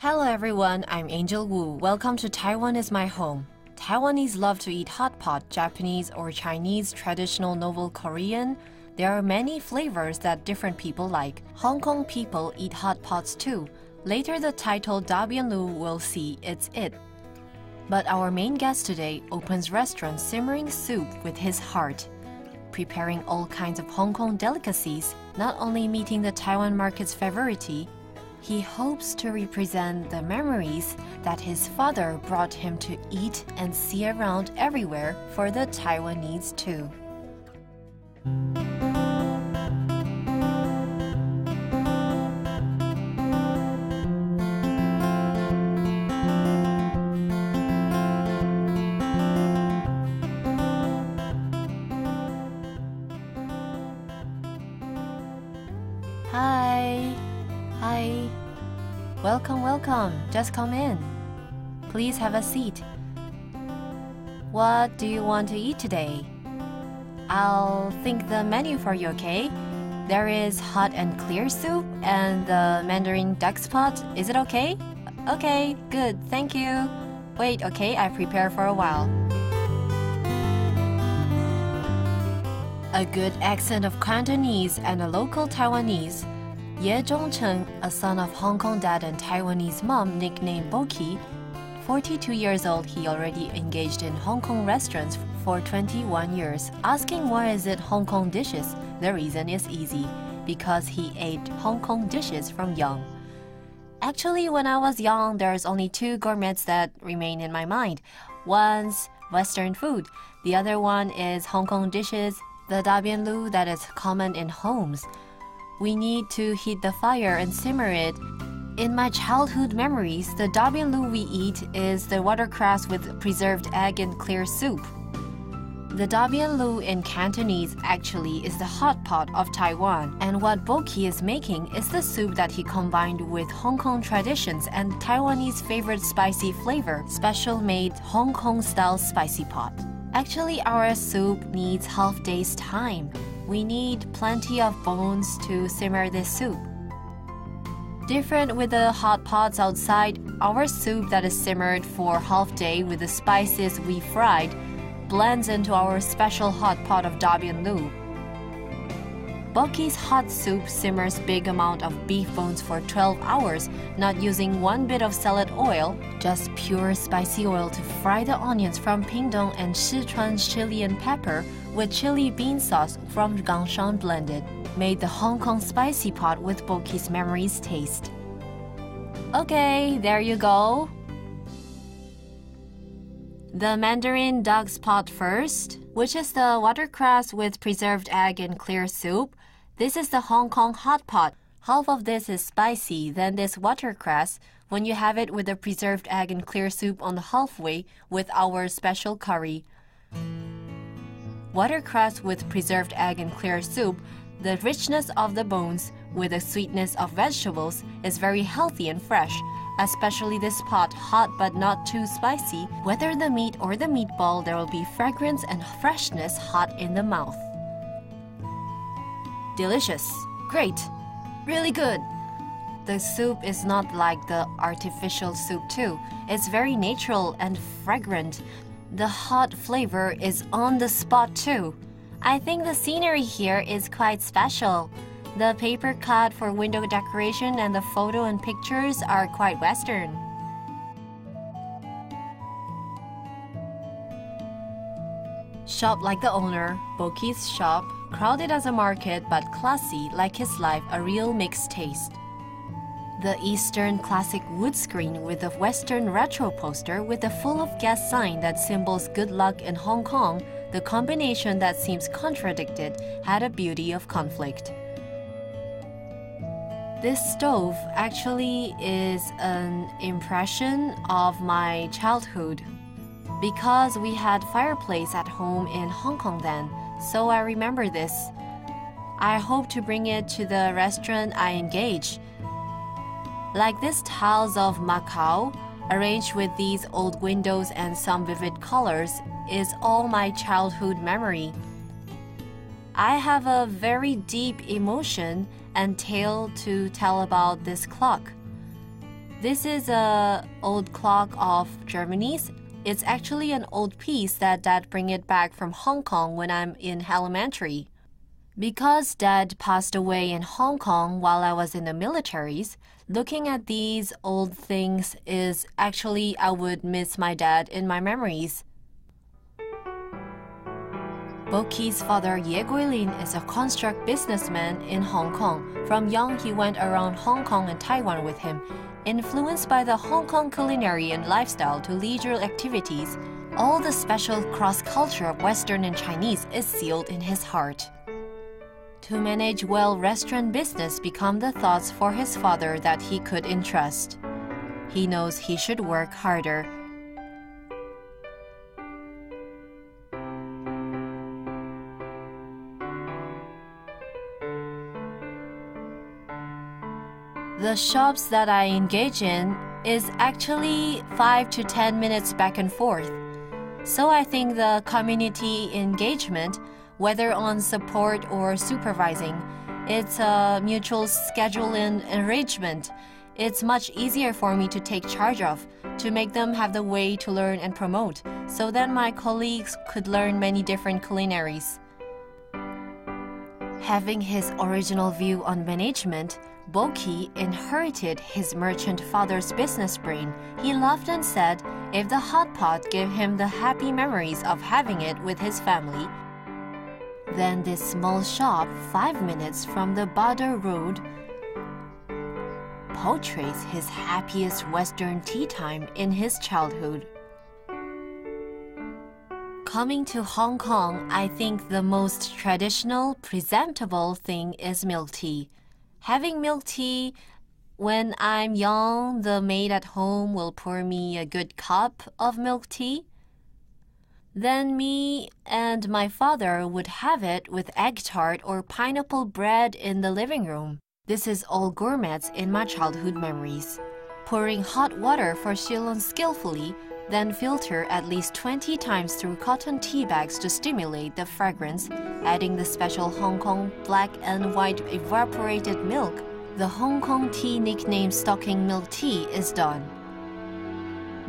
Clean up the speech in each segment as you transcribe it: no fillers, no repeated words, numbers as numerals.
Hello everyone, I'm Angel Wu. Welcome to Taiwan is my home. Taiwanese love to eat hot pot, Japanese or Chinese, traditional novel Korean. There are many flavors that different people like. Hong Kong people eat hot pots too. Later the title Da Bian Lu will see it's it. But our main guest today opens restaurant simmering soup with his heart, preparing all kinds of Hong Kong delicacies, not only meeting the Taiwan market's favorite. He hopes to represent the memories that his father brought him to eat and see around everywhere for the Taiwanese too. Hi. Welcome. Just come in. Please have a seat. What do you want to eat today? I'll think the menu for you, okay? There is hot and clear soup and the Mandarin duck's pot. Is it okay? Okay, good. Thank you. Wait, okay, I prepare for a while. A good accent of Cantonese and a local Taiwanese. Ye Zhongcheng, a son of Hong Kong dad and Taiwanese mom nicknamed Boki, 42 years old, he already engaged in Hong Kong restaurants for 21 years. Asking why is it Hong Kong dishes? The reason is easy, because he ate Hong Kong dishes from young. Actually, when I was young, there's only two gourmets that remain in my mind. One's Western food, the other one is Hong Kong dishes, the Da Bian Lu that is common in homes. We need to heat the fire and simmer it. In my childhood memories, the Da Bian Lu we eat is the watercress with preserved egg and clear soup. The Da Bian Lu in Cantonese actually is the hot pot of Taiwan, and what Boki is making is the soup that he combined with Hong Kong traditions and Taiwanese favorite spicy flavor, special-made Hong Kong-style spicy pot. Actually, our soup needs half day's time. We need plenty of bones to simmer this soup. Different with the hot pots outside, our soup that is simmered for half day with the spices we fried blends into our special hot pot of Da Bian Lu. Boki's hot soup simmers big amount of beef bones for 12 hours, not using one bit of salad oil, just pure spicy oil to fry the onions from Pingdong and Sichuan's chili and pepper with chili bean sauce from Gangshan blended, made the Hong Kong spicy pot with Boki's memories taste. Okay, there you go. The Mandarin duck's pot first, which is the watercress with preserved egg and clear soup. This is the Hong Kong hot pot. Half of this is spicy, then this watercress, when you have it with the preserved egg and clear soup on the halfway with our special curry. Watercress with preserved egg and clear soup, the richness of the bones with the sweetness of vegetables is very healthy and fresh. Especially this pot, hot but not too spicy. Whether the meat or the meatball, there will be fragrance and freshness hot in the mouth. Delicious. Great. Really good. The soup is not like the artificial soup too. It's very natural and fragrant. The hot flavor is on the spot too. I think the scenery here is quite special. The paper cut for window decoration and the photo and pictures are quite Western. Shop like the owner, Boki's shop, crowded as a market but classy like his life, a real mixed taste. The Eastern classic wood screen with a Western retro poster with a full of gas sign that symbols good luck in Hong Kong, the combination that seems contradicted had a beauty of conflict. This stove actually is an impression of my childhood because we had fireplace at home in Hong Kong then, so I remember this. I hope to bring it to the restaurant I engage. Like these tiles of Macau, arranged with these old windows and some vivid colors, is all my childhood memory. I have a very deep emotion and tale to tell about this clock. This is an old clock of Germany's. It's actually an old piece that Dad bring it back from Hong Kong when I'm in elementary. Because Dad passed away in Hong Kong while I was in the militaries, looking at these old things is actually I would miss my dad in my memories. Boki's father Ye Guilin is a construct businessman in Hong Kong. From young, he went around Hong Kong and Taiwan with him, influenced by the Hong Kong culinary and lifestyle to leisure activities. All the special cross-culture of Western and Chinese is sealed in his heart. To manage well restaurant business become the thoughts for his father that he could entrust. He knows he should work harder. The shops that I engage in is actually 5 to 10 minutes back and forth. So I think the community engagement, whether on support or supervising, it's a mutual schedule and arrangement. It's much easier for me to take charge of, to make them have the way to learn and promote, so that my colleagues could learn many different culinaries. Having his original view on management, Boki inherited his merchant father's business brain. He laughed and said if the hot pot gave him the happy memories of having it with his family, then this small shop 5 minutes from the Badr Road portrays his happiest Western tea time in his childhood. Coming to Hong Kong, I think the most traditional, presentable thing is milk tea. Having milk tea, when I'm young, the maid at home will pour me a good cup of milk tea. Then me and my father would have it with egg tart or pineapple bread in the living room. This is all gourmets in my childhood memories. Pouring hot water for Ceylon skillfully, then filter at least 20 times through cotton tea bags to stimulate the fragrance, adding the special Hong Kong black and white evaporated milk. The Hong Kong tea nicknamed stocking milk tea is done.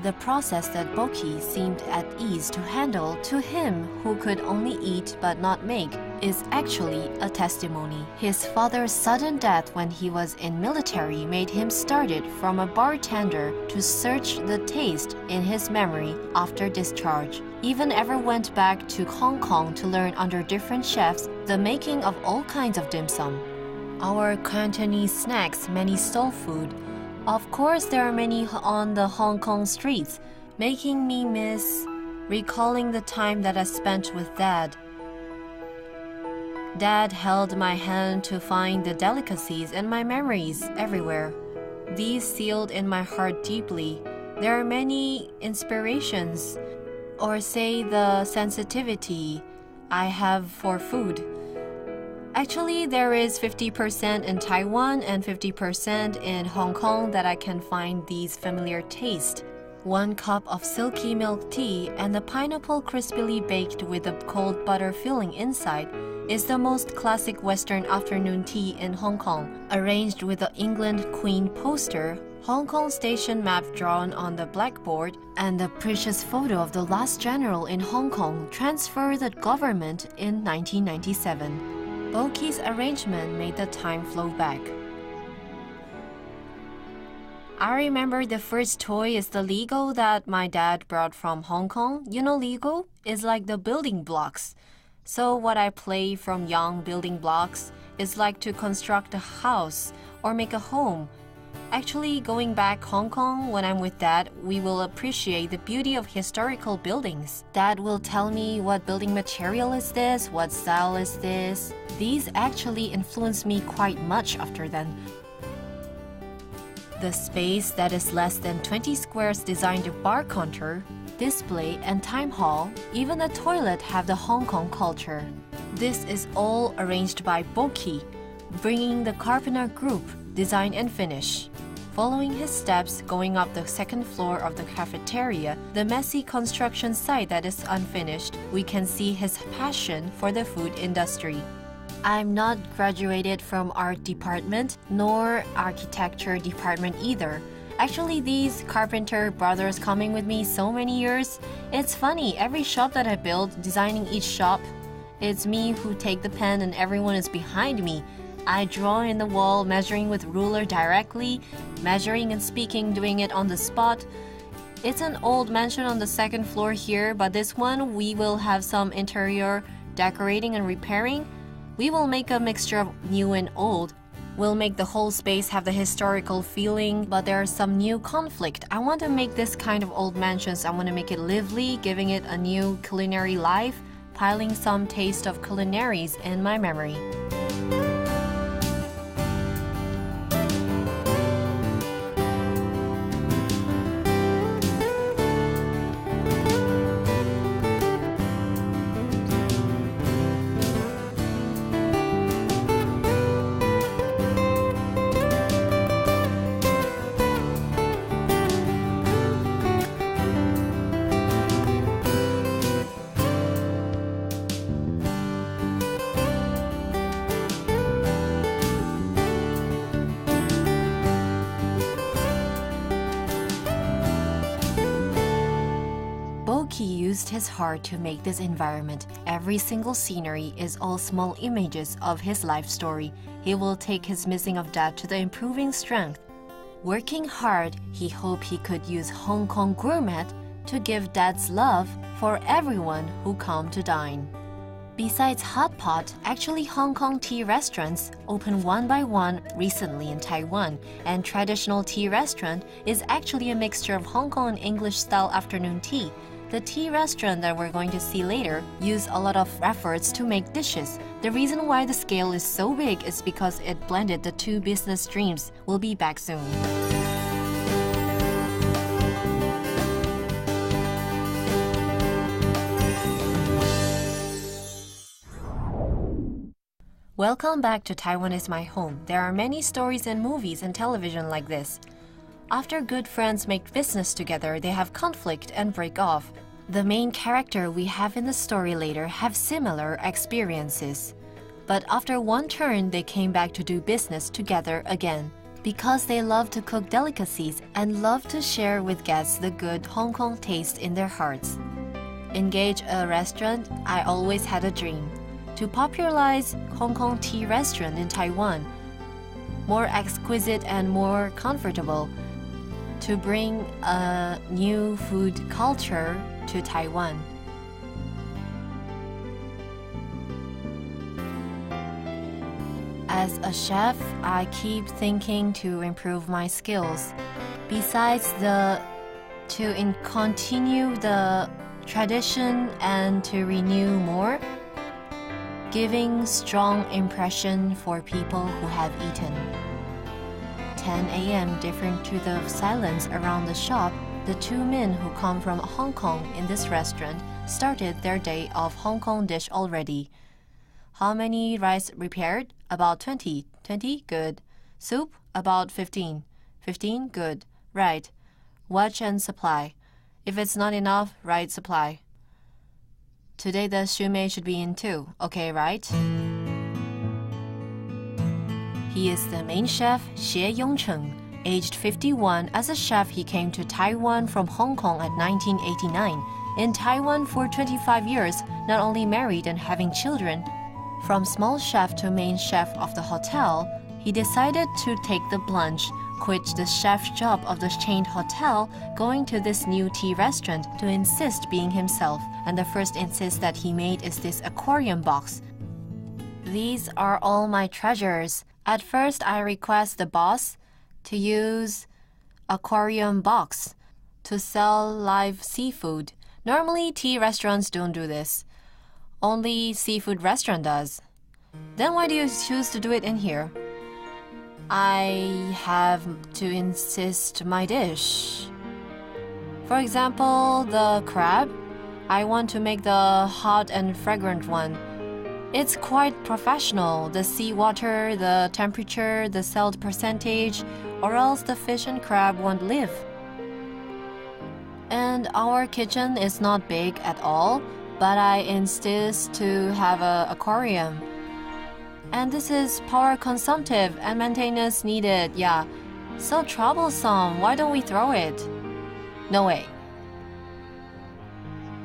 The process that Boki seemed at ease to handle to him who could only eat but not make is actually a testimony. His father's sudden death when he was in military made him started from a bartender to search the taste in his memory after discharge. Even ever went back to Hong Kong to learn under different chefs the making of all kinds of dim sum. Our Cantonese snacks, many soul food. Of course, there are many on the Hong Kong streets, making me miss recalling the time that I spent with Dad. Dad held my hand to find the delicacies and my memories everywhere. These sealed in my heart deeply. There are many inspirations, or say the sensitivity I have for food. Actually, there is 50% in Taiwan and 50% in Hong Kong that I can find these familiar tastes. 1 cup of silky milk tea and the pineapple crispily baked with a cold butter filling inside is the most classic Western afternoon tea in Hong Kong. Arranged with the England Queen poster, Hong Kong station map drawn on the blackboard, and the precious photo of the last general in Hong Kong transferred the government in 1997. Boki's arrangement made the time flow back. I remember the first toy is the Lego that my dad brought from Hong Kong. You know, Lego is like the building blocks. So what I play from young building blocks is like to construct a house or make a home. Actually, going back Hong Kong when I'm with Dad, we will appreciate the beauty of historical buildings. Dad will tell me what building material is this, what style is this. These actually influenced me quite much after then. The space that is less than 20 squares designed a bar counter, display and time hall, even the toilet have the Hong Kong culture. This is all arranged by Boki, bringing the Carpenter Group, design and finish. Following his steps, going up the second floor of the cafeteria, the messy construction site that is unfinished, we can see his passion for the food industry. I'm not graduated from art department nor architecture department either. Actually, these carpenter brothers coming with me so many years. It's funny, every shop that I build, designing each shop, it's me who take the pen and everyone is behind me. I draw in the wall, measuring with ruler directly, measuring and speaking, doing it on the spot. It's an old mansion on the second floor here, but this one we will have some interior decorating and repairing. We will make a mixture of new and old. We'll make the whole space have the historical feeling, but there's some new conflict. I want to make this kind of old mansions, I want to make it lively, giving it a new culinary life, piling some taste of culinaries in my memory. He used his heart to make this environment. Every single scenery is all small images of his life story. He will take his missing of dad to the improving strength. Working hard, he hoped he could use Hong Kong gourmet to give dad's love for everyone who come to dine. Besides hot pot, actually Hong Kong tea restaurants opened one by one recently in Taiwan, and traditional tea restaurant is actually a mixture of Hong Kong and English style afternoon tea. The tea restaurant that we're going to see later use a lot of efforts to make dishes. The reason why the scale is so big is because it blended the two business streams. We'll be back soon. Welcome back to Taiwan is my home. There are many stories in movies and television like this. After good friends make business together, they have conflict and break off. The main character we have in the story later have similar experiences. But after one turn, they came back to do business together again. Because they love to cook delicacies and love to share with guests the good Hong Kong taste in their hearts. Engage a restaurant, I always had a dream. To popularize Hong Kong tea restaurant in Taiwan. More exquisite and more comfortable. To bring a new food culture to Taiwan. As a chef, I keep thinking to improve my skills. Besides to continue the tradition and to renew more, giving strong impression for people who have eaten. 10 a.m. different to the silence around the shop, the two men who come from Hong Kong in this restaurant started their day of Hong Kong dish already. How many rice prepared? About 20. 20? Good. Soup? About 15. 15? Good. Right. Watch and supply. If it's not enough, write supply. Today the shumei should be in too. Okay, right? He is the main chef, Xie Yongcheng. Aged 51, as a chef he came to Taiwan from Hong Kong at 1989. In Taiwan for 25 years, not only married and having children. From small chef to main chef of the hotel, he decided to take the plunge, quit the chef's job of the chained hotel, going to this new tea restaurant to insist being himself. And the first insist that he made is this aquarium box. These are all my treasures. At first, I request the boss to use aquarium box to sell live seafood. Normally, tea restaurants don't do this. Only seafood restaurant does. Then why do you choose to do it in here? I have to insist my dish. For example, the crab. I want to make the hot and fragrant one. It's quite professional, the seawater, the temperature, the salt percentage, or else the fish and crab won't live. And our kitchen is not big at all, but I insist to have an aquarium. And this is power consumptive and maintenance needed, yeah. So troublesome, why don't we throw it? No way.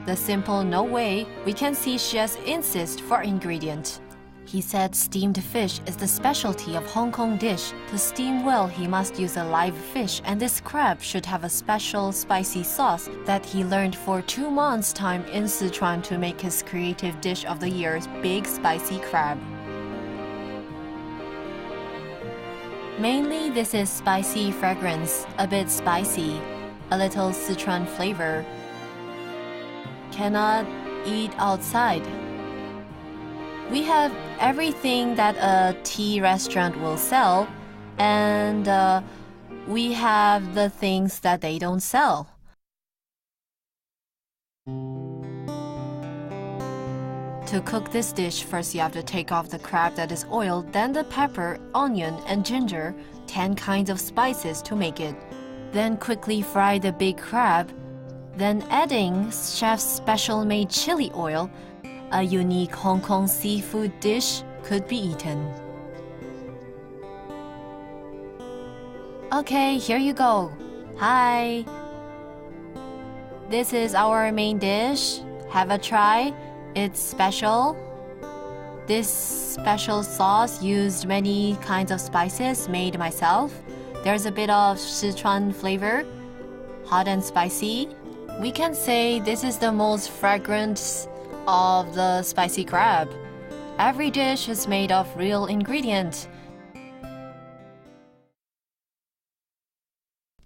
The simple no way, we can see Xie's insist for ingredient. He said steamed fish is the specialty of Hong Kong dish. To steam well, he must use a live fish, and this crab should have a special spicy sauce that he learned for 2 months' time in Sichuan to make his creative dish of the year, big spicy crab. Mainly, this is spicy fragrance, a bit spicy, a little Sichuan flavor. Cannot eat outside. We have everything that a tea restaurant will sell, and we have the things that they don't sell. To cook this dish, first you have to take off the crab that is oiled, then the pepper, onion, and ginger, 10 kinds of spices to make it. Then quickly fry the big crab, then adding chef's special-made chili oil. A unique Hong Kong seafood dish could be eaten. Okay, here you go. Hi. This is our main dish. Have a try. It's special. This special sauce used many kinds of spices made myself. There's a bit of Sichuan flavor, hot and spicy. We can say this is the most fragrant of the spicy crab. Every dish is made of real ingredients.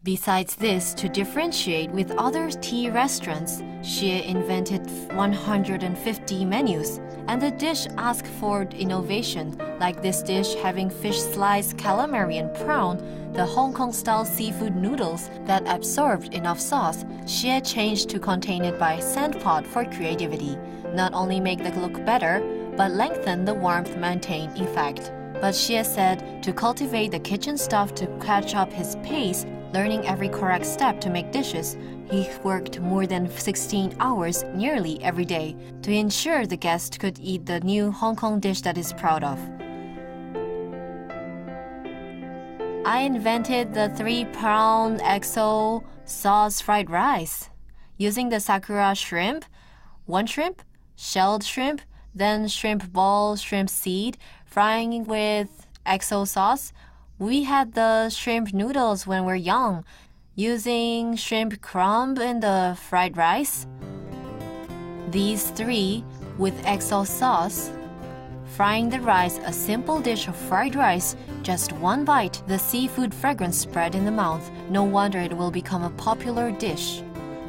Besides this, to differentiate with other tea restaurants, Xie invented 150 menus, and the dish asked for innovation, like this dish having fish slice, calamari, and prawn, the Hong Kong-style seafood noodles that absorbed enough sauce. Xie changed to contain it by sand pot for creativity. Not only make the look better, but lengthen the warmth maintain effect. But Xie said to cultivate the kitchen staff to catch up his pace, learning every correct step to make dishes, he worked more than 16 hours nearly every day to ensure the guest could eat the new Hong Kong dish that he's proud of. I invented the 3-prawn XO sauce fried rice. Using the sakura shrimp, 1 shrimp, shelled shrimp, then shrimp ball, shrimp seed, frying with XO sauce. We had the shrimp noodles when we're young, using shrimp crumb in the fried rice. These 3 with XO sauce. Frying the rice, a simple dish of fried rice, just 1 bite, the seafood fragrance spread in the mouth. No wonder it will become a popular dish.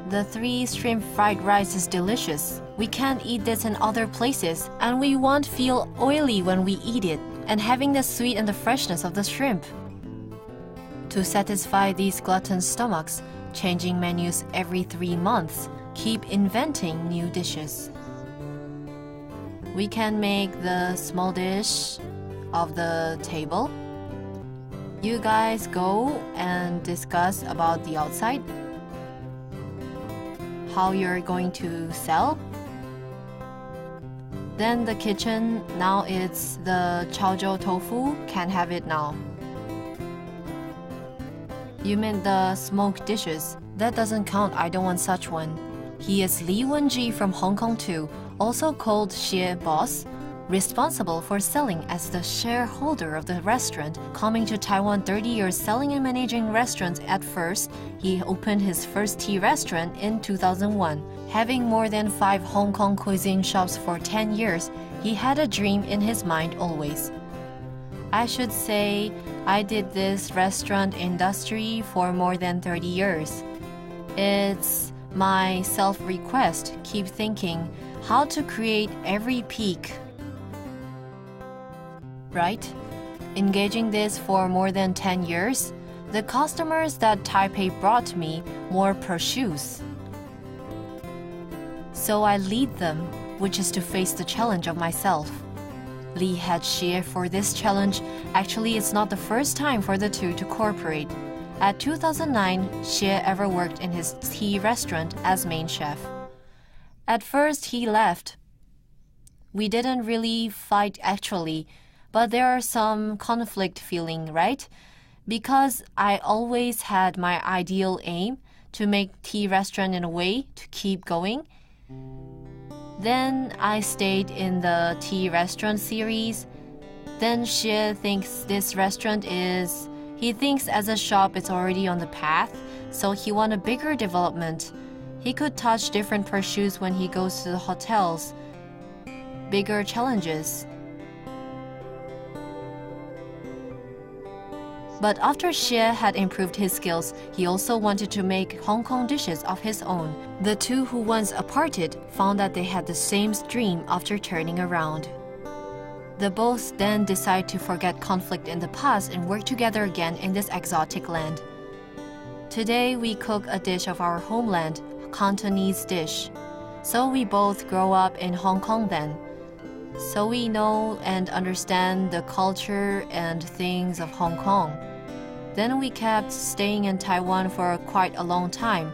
The 3 shrimp fried rice is delicious. We can't eat this in other places, and we won't feel oily when we eat it, and having the sweet and the freshness of the shrimp. To satisfy these glutton stomachs, changing menus every 3 months, keep inventing new dishes. We can make the small dish of the table. You guys go and discuss about the outside, how you're going to sell. Then the kitchen, now it's the chaozhou tofu, can have it now. You meant the smoked dishes. That doesn't count, I don't want such one. He is Li Wenji from Hong Kong too, also called Xie Boss, responsible for selling as the shareholder of the restaurant. Coming to Taiwan 30 years selling and managing restaurants at first, he opened his first tea restaurant in 2001. Having more than 5 Hong Kong cuisine shops for 10 years, he had a dream in his mind always. I should say, I did this restaurant industry for more than 30 years. It's my self-request, keep thinking how to create every peak. Right? Engaging this for more than 10 years, the customers that Taipei brought me more prosciutto. So I lead them, which is to face the challenge of myself. Li had Xie for this challenge. Actually, it's not the first time for the two to cooperate. At 2009, Xie ever worked in his tea restaurant as main chef. At first, he left. We didn't really fight actually, but there are some conflict feeling, right? Because I always had my ideal aim to make tea restaurant in a way to keep going. Then I stayed in the tea restaurant series. Then Xie thinks this restaurant he thinks as a shop it's already on the path, so he want a bigger development. He could touch different pursuits when he goes to the hotels. Bigger challenges. But after Xie had improved his skills, he also wanted to make Hong Kong dishes of his own. The two who once aparted found that they had the same dream after turning around. The both then decide to forget conflict in the past and work together again in this exotic land. Today we cook a dish of our homeland, Cantonese dish. So we both grow up in Hong Kong then. So we know and understand the culture and things of Hong Kong. Then we kept staying in Taiwan for quite a long time,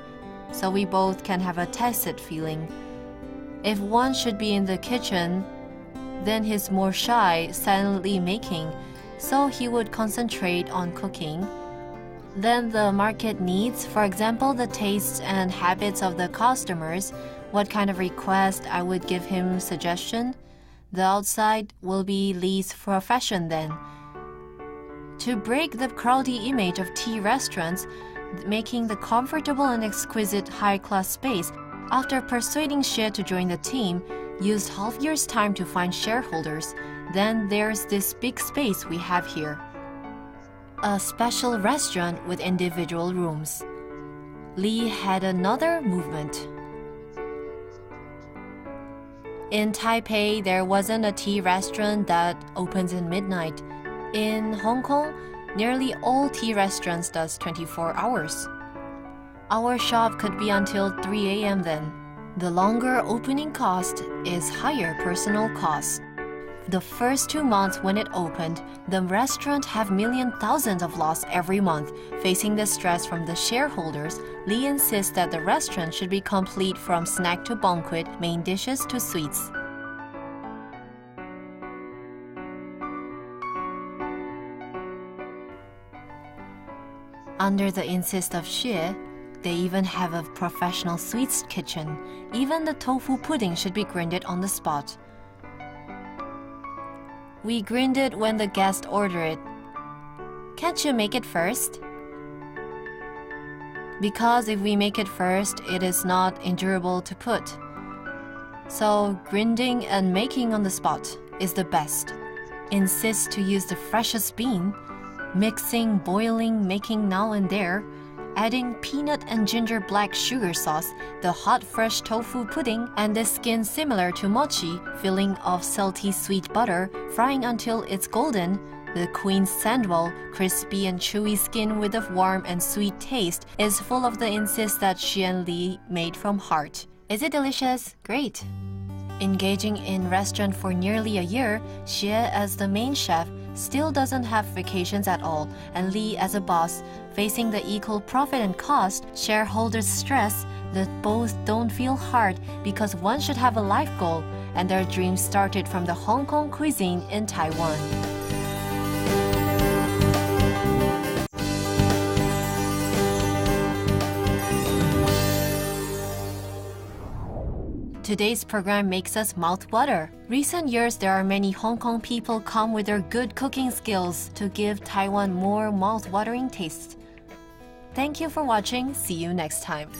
so we both can have a tacit feeling. If one should be in the kitchen, then he's more shy, silently making, so he would concentrate on cooking. Then the market needs, for example, the tastes and habits of the customers, what kind of request I would give him suggestion. The outside will be Lee's profession then. To break the crowdy image of tea restaurants, making the comfortable and exquisite high-class space, after persuading Xie to join the team, used half year's time to find shareholders. Then there's this big space we have here. A special restaurant with individual rooms. Lee had another movement. In Taipei, there wasn't a tea restaurant that opens in midnight. In Hong Kong, nearly all tea restaurants does 24 hours. Our shop could be until 3 a.m. then. The longer opening cost is higher personal cost. The first 2 months when it opened, the restaurant have thousands of loss every month. Facing the stress from the shareholders, Lee insists that the restaurant should be complete from snack to banquet, main dishes to sweets. Under the insist of Xie, they even have a professional sweets kitchen. Even the tofu pudding should be grinded on the spot. We grind it when the guest order it. Can't you make it first? Because if we make it first, it is not endurable to put. So grinding and making on the spot is the best. Insist to use the freshest bean. Mixing, boiling, making now and there, adding peanut and ginger black sugar sauce, the hot fresh tofu pudding, and the skin similar to mochi, filling of salty sweet butter, frying until it's golden. The queen's sandwell, crispy and chewy skin with a warm and sweet taste, is full of the insist that Xie and Li made from heart. Is it delicious? Great! Engaging in restaurant for nearly a year, Xie as the main chef still doesn't have vacations at all, and Lee as a boss, facing the equal profit and cost, shareholders stress that both don't feel hard because one should have a life goal, and their dreams started from the Hong Kong cuisine in Taiwan. Today's program makes us mouth water. Recent years, there are many Hong Kong people come with their good cooking skills to give Taiwan more mouth-watering tastes. Thank you for watching. See you next time.